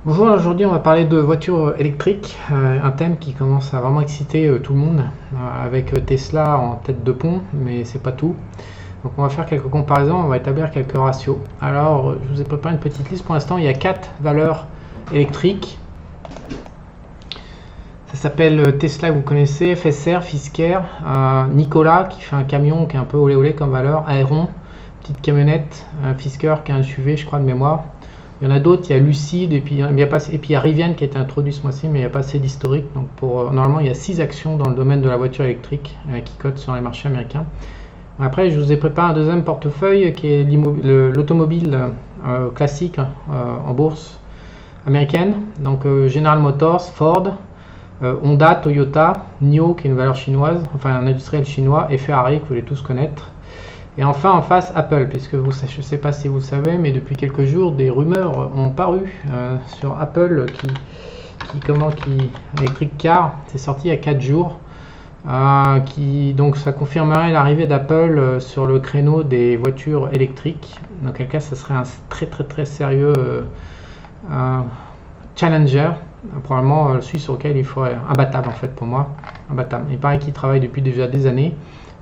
Bonjour, aujourd'hui on va parler de voitures électriques, un thème qui commence à vraiment exciter tout le monde, avec Tesla en tête de pont, mais c'est pas tout. Donc on va faire quelques comparaisons, on va établir quelques ratios. Alors je vous ai préparé une petite liste, pour l'instant il y a 4 valeurs électriques. Ça s'appelle Tesla, vous connaissez, FSR, Fisker, Nikola qui fait un camion qui est un peu olé olé comme valeur, Aeron, petite camionnette, Fisker qui est un SUV je crois de mémoire. Il y en a d'autres, il y a Lucide et puis il y a Rivian qui a été introduit ce mois-ci, mais il n'y a pas assez d'historique. Donc normalement, il y a 6 actions dans le domaine de la voiture électrique qui cotent sur les marchés américains. Après, je vous ai préparé un deuxième portefeuille qui est l'automobile classique en bourse américaine. Donc General Motors, Ford, Honda, Toyota, NIO qui est une valeur chinoise, enfin un industriel chinois, et Ferrari que vous allez tous connaître. Et enfin en face Apple, puisque je ne sais pas si vous le savez, mais depuis quelques jours des rumeurs ont paru sur Apple qui Electric Car, c'est sorti il y a 4 jours, donc ça confirmerait l'arrivée d'Apple sur le créneau des voitures électriques. Dans quel cas ça serait un très sérieux challenger, probablement celui sur lequel il faudrait imbattable en fait pour moi, imbattable. Il paraît qu'il travaille depuis déjà des années.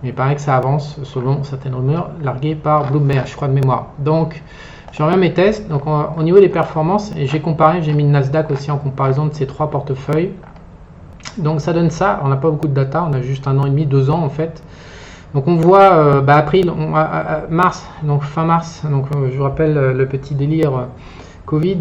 Mais il paraît que ça avance selon certaines rumeurs larguées par Bloomberg, je crois de mémoire. Donc, je reviens à mes tests. Donc, au niveau des performances, j'ai comparé, j'ai mis le Nasdaq aussi en comparaison de ces 3 portefeuilles. Donc, ça donne ça. On n'a pas beaucoup de data, on a juste 1 an et demi, 2 ans en fait. Donc, on voit mars, donc fin mars. Donc, je vous rappelle le petit délire Covid.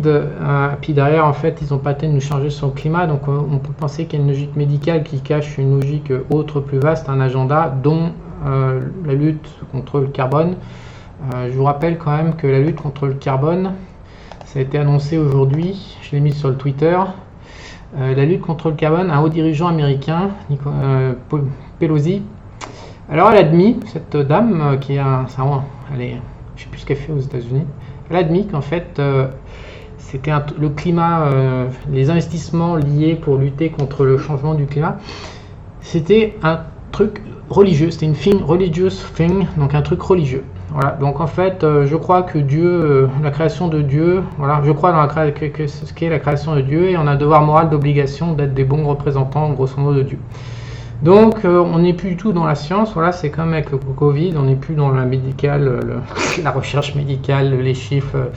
Puis derrière, en fait, ils n'ont pas été de nous changer sur le climat. Donc, on peut penser qu'il y a une logique médicale qui cache une logique autre, plus vaste, un agenda, dont la lutte contre le carbone. Je vous rappelle quand même que la lutte contre le carbone, ça a été annoncé aujourd'hui. Je l'ai mis sur le Twitter. La lutte contre le carbone, un haut dirigeant américain, Pelosi. Alors, elle a admis, cette dame, qui est je ne sais plus ce qu'elle fait aux États-Unis. Elle a admis qu'en fait, c'était le climat, les investissements liés pour lutter contre le changement du climat, c'était un truc religieux, c'était une religious thing, donc un truc religieux. Voilà, donc en fait, je crois que Dieu, la création de Dieu, voilà, je crois dans ce qu'est la création de Dieu, et on a un devoir moral d'obligation d'être des bons représentants, grosso modo, de Dieu. Donc, on n'est plus du tout dans la science, voilà, c'est comme avec le Covid, on n'est plus dans la médicale, la recherche médicale, les chiffres,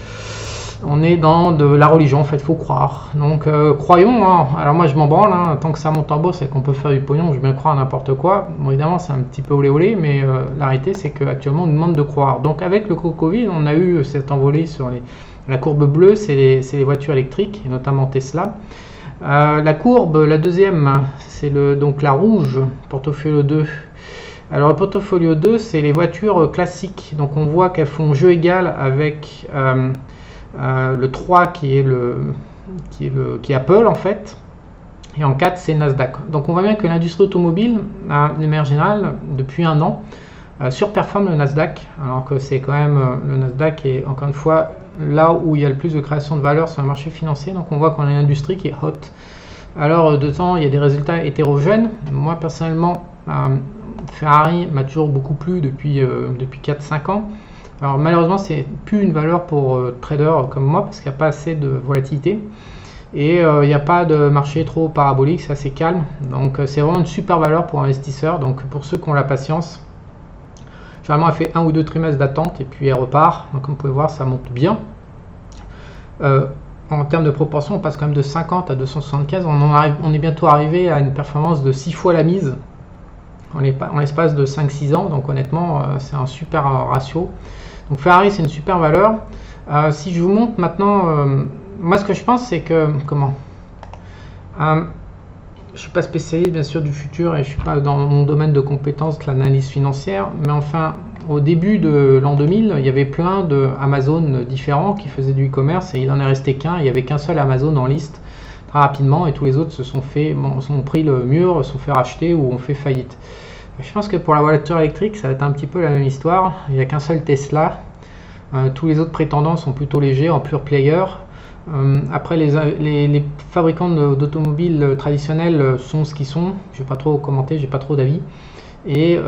on est dans de la religion, en fait, il faut croire. Donc, croyons, hein. Alors moi je m'en branle, hein. Tant que ça monte en bourse et qu'on peut faire du pognon, je vais bien croire à n'importe quoi. Bon, évidemment, c'est un petit peu olé olé, mais la réalité, c'est qu'actuellement, on nous demande de croire. Donc, avec le Covid, on a eu cette envolée sur la courbe bleue, c'est les voitures électriques, et notamment Tesla. La courbe, la deuxième, c'est donc la rouge, portfolio 2. Alors le portfolio 2, c'est les voitures classiques. Donc on voit qu'elles font jeu égal avec le 3 qui est Apple en fait. Et en 4, c'est Nasdaq. Donc on voit bien que l'industrie automobile, de manière générale, depuis 1 an, surperforme le Nasdaq. Alors que c'est quand même le Nasdaq est encore une fois là où il y a le plus de création de valeur sur le marché financier. Donc on voit qu'on a une industrie qui est hot. Alors de temps, il y a des résultats hétérogènes. Moi personnellement, Ferrari m'a toujours beaucoup plu depuis 4-5 ans. Alors malheureusement, c'est plus une valeur pour traders comme moi parce qu'il n'y a pas assez de volatilité. Et il n'y a pas de marché trop parabolique, c'est assez calme. Donc c'est vraiment une super valeur pour investisseurs. Donc pour ceux qui ont la patience, généralement, elle fait 1 ou 2 trimestres d'attente et puis elle repart. Donc, comme vous pouvez voir, ça monte bien. En termes de proportion, on passe quand même de 50 à 275. On est bientôt arrivé à une performance de 6 fois la mise en l'espace de 5-6 ans. Donc, honnêtement, c'est un super ratio. Donc, Ferrari, c'est une super valeur. Si je vous montre maintenant, moi, ce que je pense, c'est que je ne suis pas spécialiste bien sûr du futur et je ne suis pas dans mon domaine de compétences de l'analyse financière, mais enfin au début de l'an 2000, il y avait plein de Amazon différents qui faisaient du e-commerce et il n'en est resté qu'un, il n'y avait qu'un seul Amazon en liste très rapidement et tous les autres ont pris le mur, se sont fait racheter ou ont fait faillite. Je pense que pour la voiture électrique, ça va être un petit peu la même histoire, il n'y a qu'un seul Tesla, tous les autres prétendants sont plutôt légers en pure player. Après les fabricants d'automobiles traditionnels sont ce qu'ils sont, je ne vais pas trop commenter, j'ai pas trop d'avis. Et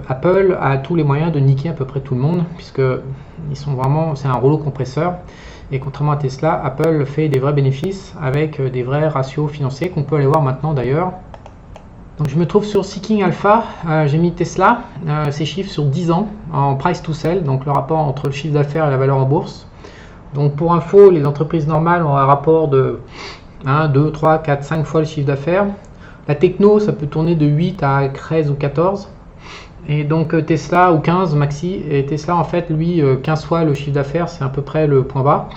Apple a tous les moyens de niquer à peu près tout le monde, puisque c'est un rouleau compresseur. Et contrairement à Tesla, Apple fait des vrais bénéfices avec des vrais ratios financiers qu'on peut aller voir maintenant d'ailleurs. Donc je me trouve sur Seeking Alpha, j'ai mis Tesla, ces chiffres sur 10 ans en price to sell, donc le rapport entre le chiffre d'affaires et la valeur en bourse. Donc pour info, les entreprises normales ont un rapport de 1, 2, 3, 4, 5 fois le chiffre d'affaires. La techno, ça peut tourner de 8 à 13 ou 14. Et donc Tesla, ou 15 maxi, et Tesla en fait, lui, 15 fois le chiffre d'affaires, c'est à peu près le point bas.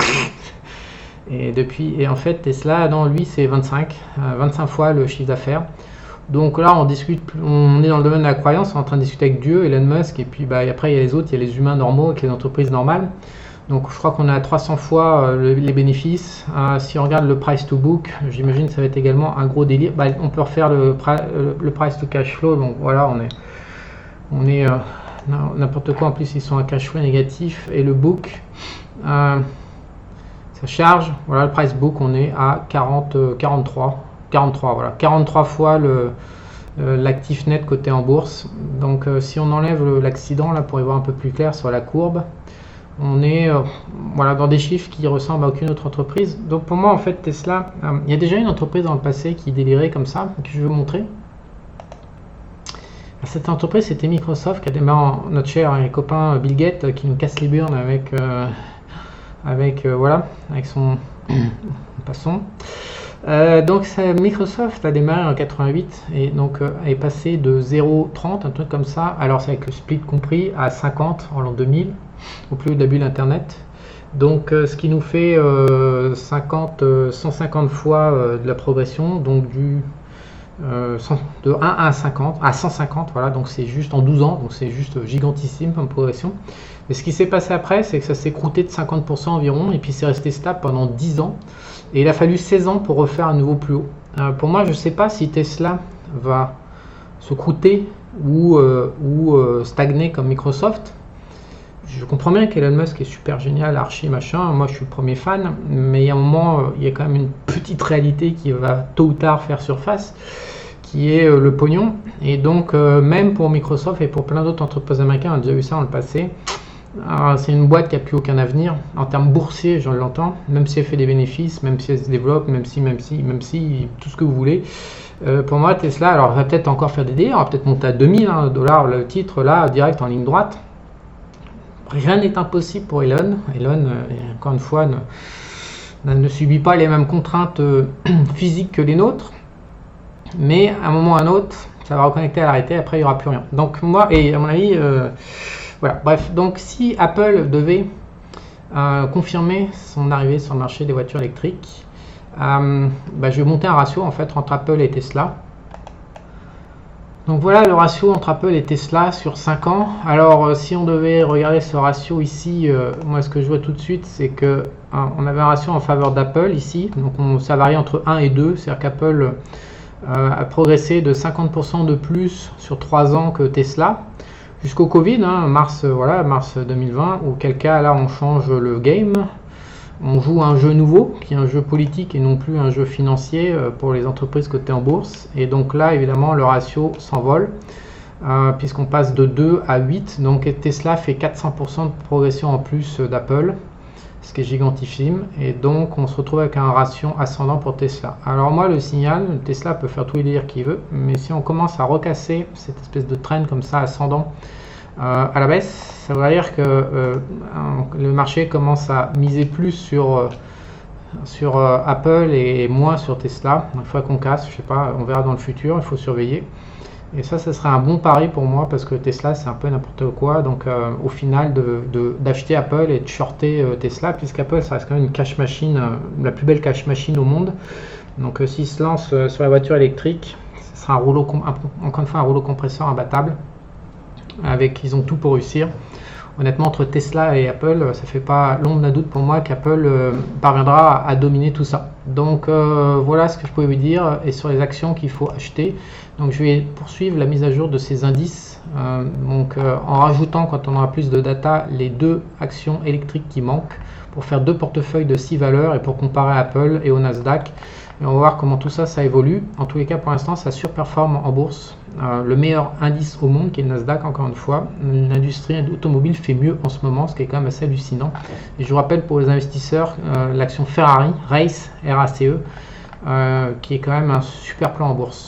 Et en fait, Tesla, non, lui, c'est 25 fois le chiffre d'affaires. Donc là, on est dans le domaine de la croyance, on est en train de discuter avec Dieu, Elon Musk, et puis après, il y a les autres, il y a les humains normaux avec les entreprises normales. Donc je crois qu'on est à 300 fois les bénéfices. Si on regarde le price to book, j'imagine que ça va être également un gros délire. On peut refaire le price to cash flow, donc voilà, on est n'importe quoi. En plus, ils sont à cash flow négatif. Et le book, ça charge. Voilà, le price book, on est à 43, voilà, 43 fois l'actif net coté en bourse. Donc si on enlève l'accident là pour y voir un peu plus clair sur la courbe, on est voilà, dans des chiffres qui ressemblent à aucune autre entreprise. Donc pour moi en fait Tesla, il y a déjà une entreprise dans le passé qui délirait comme ça, que je vais vous montrer. Cette entreprise, c'était Microsoft qui a démarré, notre cher et copain Bill Gates qui nous casse les burnes avec son passons. Donc Microsoft a démarré en 88 et donc est passé de 0,30, un truc comme ça, alors c'est avec le split compris, à 50 en l'an 2000, au plus haut de la bulle internet. Donc ce qui nous fait 150 fois de la progression, donc de 1 à 150, voilà, donc c'est juste en 12 ans, donc c'est juste gigantissime comme progression. Et ce qui s'est passé après, c'est que ça s'est croûté de 50% environ, et puis c'est resté stable pendant 10 ans, et il a fallu 16 ans pour refaire un nouveau plus haut. Pour moi, je ne sais pas si Tesla va se croûter ou stagner comme Microsoft. Je comprends bien qu'Elon Musk est super génial, archi machin, moi je suis le premier fan, mais il y a un moment, il y a quand même une petite réalité qui va tôt ou tard faire surface, qui est le pognon. Et donc même pour Microsoft et pour plein d'autres entreprises américaines, on a déjà vu ça dans le passé, c'est une boîte qui n'a plus aucun avenir en termes boursiers, je l'entends, même si elle fait des bénéfices, même si elle se développe, même si, tout ce que vous voulez. Pour moi Tesla, alors elle va peut-être encore faire des délires, elle va peut-être monter à 2000 $ le titre là, direct en ligne droite. Rien n'est impossible pour Elon. Elon, encore une fois, ne subit pas les mêmes contraintes physiques que les nôtres. Mais à un moment ou à un autre, ça va reconnecter à l'arrêté, après il n'y aura plus rien. Donc moi, et à mon avis, voilà. Bref, donc si Apple devait confirmer son arrivée sur le marché des voitures électriques, je vais monter un ratio en fait entre Apple et Tesla. Donc voilà le ratio entre Apple et Tesla sur 5 ans. Alors si on devait regarder ce ratio ici, moi ce que je vois tout de suite c'est que on avait un ratio en faveur d'Apple ici, donc ça varie entre 1 et 2, c'est-à-dire qu'Apple a progressé de 50% de plus sur 3 ans que Tesla, jusqu'au Covid, mars 2020, auquel cas là on change le game. On joue un jeu nouveau, qui est un jeu politique et non plus un jeu financier pour les entreprises cotées en bourse. Et donc là, évidemment, le ratio s'envole, puisqu'on passe de 2 à 8. Donc Tesla fait 400% de progression en plus d'Apple, ce qui est gigantissime. Et donc, on se retrouve avec un ratio ascendant pour Tesla. Alors moi, le signal, Tesla peut faire tous les délires qu'il veut, mais si on commence à recasser cette espèce de trend comme ça, ascendant, à la baisse, ça veut dire que le marché commence à miser plus sur Apple et moins sur Tesla. Il faudra qu'on casse, je sais pas, on verra dans le futur, il faut surveiller. Et ça serait un bon pari pour moi parce que Tesla c'est un peu n'importe quoi. Donc au final d'acheter Apple et de shorter Tesla, puisqu'Apple ça reste quand même une cash machine, la plus belle cash machine au monde. Donc s'ils se lancent sur la voiture électrique, ce sera encore une fois un rouleau compresseur imbattable. Ils ont tout pour réussir. Honnêtement, entre Tesla et Apple, ça fait pas l'ombre d'un doute pour moi qu'Apple parviendra à dominer tout ça. Donc voilà ce que je pouvais vous dire, et sur les actions qu'il faut acheter. Donc je vais poursuivre la mise à jour de ces indices, en rajoutant, quand on aura plus de data, les 2 actions électriques qui manquent, pour faire 2 portefeuilles de 6 valeurs et pour comparer à Apple et au Nasdaq. Et on va voir comment tout ça évolue. En tous les cas, pour l'instant, ça surperforme en bourse. le meilleur indice au monde qui est le Nasdaq. Encore une fois, l'industrie automobile fait mieux en ce moment, ce qui est quand même assez hallucinant. Et je vous rappelle pour les investisseurs l'action Ferrari, RACE, qui est quand même un super plan en bourse.